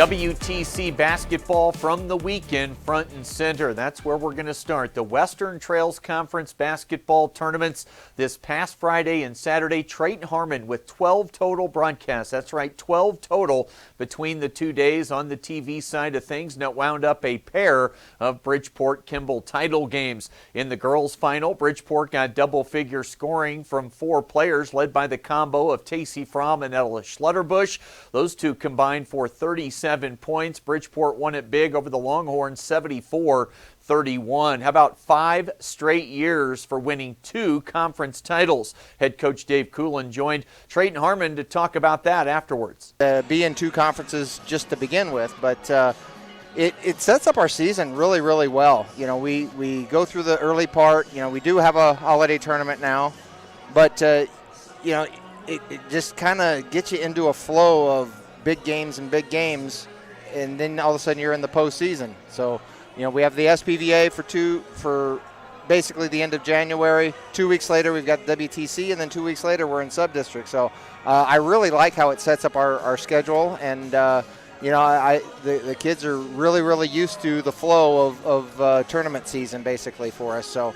WTC basketball from the weekend front and center. That's where we're going to start. The Western Trails Conference basketball tournaments this past Friday and Saturday. Trayton-Harmon with 12 total broadcasts. That's right, 12 total between the 2 days on the TV side of things. And it wound up a pair of Bridgeport-Kimball title games. In the girls' final, Bridgeport got double-figure scoring from 4 players led by the combo of Tacey Fromm and Ella Schlutterbush. Those two combined for 37 points. Bridgeport won it big over the Longhorns, 74-31. How about 5 straight years for winning 2 conference titles? Head coach Dave Coolin joined Trayton-Harmon to talk about that afterwards. Be in 2 conferences just to begin with, but it sets up our season really, really well. You know, we go through the early part. You know, we do have a holiday tournament now, but you know, it just kind of gets you into a flow of big games, and then all of a sudden you're in the postseason. So, you know, we have the SPVA for basically the end of January. 2 weeks later, we've got WTC, and then 2 weeks later, we're in sub-district. So I really like how it sets up our schedule, and you know, the kids are really, really used to the flow of tournament season basically for us. So.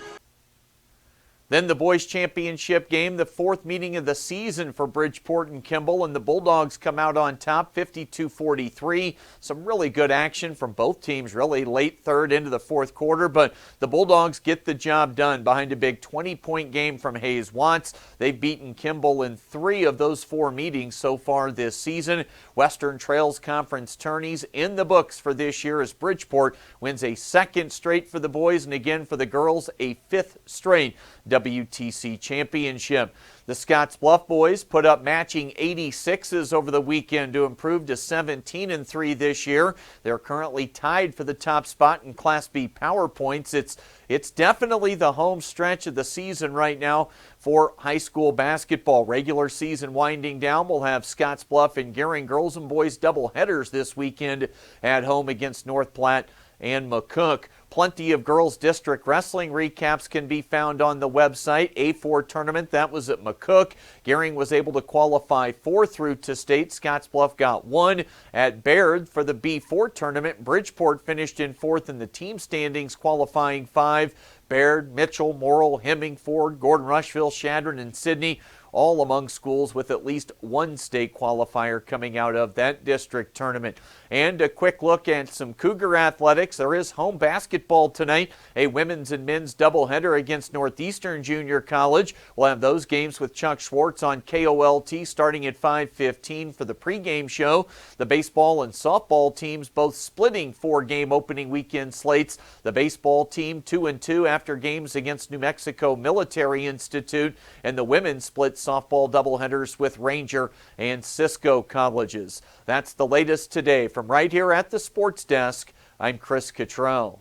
Then the boys championship game, the 4th meeting of the season for Bridgeport and Kimball, and the Bulldogs come out on top 52-43. Some really good action from both teams, really late third into the 4th quarter, but the Bulldogs get the job done behind a big 20-point game from Hayes Watts. They've beaten Kimball in 3 of those 4 meetings so far this season. Western Trails Conference tourneys in the books for this year as Bridgeport wins a 2nd straight for the boys, and again for the girls, a 5th straight WTC championship. The Scottsbluff boys put up matching 86s over the weekend to improve to 17-3 this year. They're currently tied for the top spot in Class B power points. It's definitely the home stretch of the season right now for high school basketball. Regular season winding down. We'll have Scottsbluff and Gering girls and boys doubleheaders this weekend at home against North Platte and McCook. Plenty of girls district wrestling recaps can be found on the website. A4 tournament, that was at McCook. Gering was able to qualify 4 through to state. Scottsbluff got 1 at Baird for the B4 tournament. Bridgeport finished in 4th in the team standings, qualifying 5. Baird, Mitchell, Morrill, Hemmingford, Gordon Rushville, Shadron, and Sidney, all among schools with at least 1 state qualifier coming out of that district tournament. And a quick look at some Cougar athletics. There is home basketball tonight, a women's and men's doubleheader against Northeastern Junior College. We'll have those games with Chuck Schwartz on KOLT starting at 5:15 for the pregame show. The baseball and softball teams both splitting 4-game opening weekend slates. The baseball team 2-2 after games against New Mexico Military Institute, and the women split softball doubleheaders with Ranger and Cisco colleges. That's the latest today. From right here at the Sports Desk, I'm Chris Cottrell.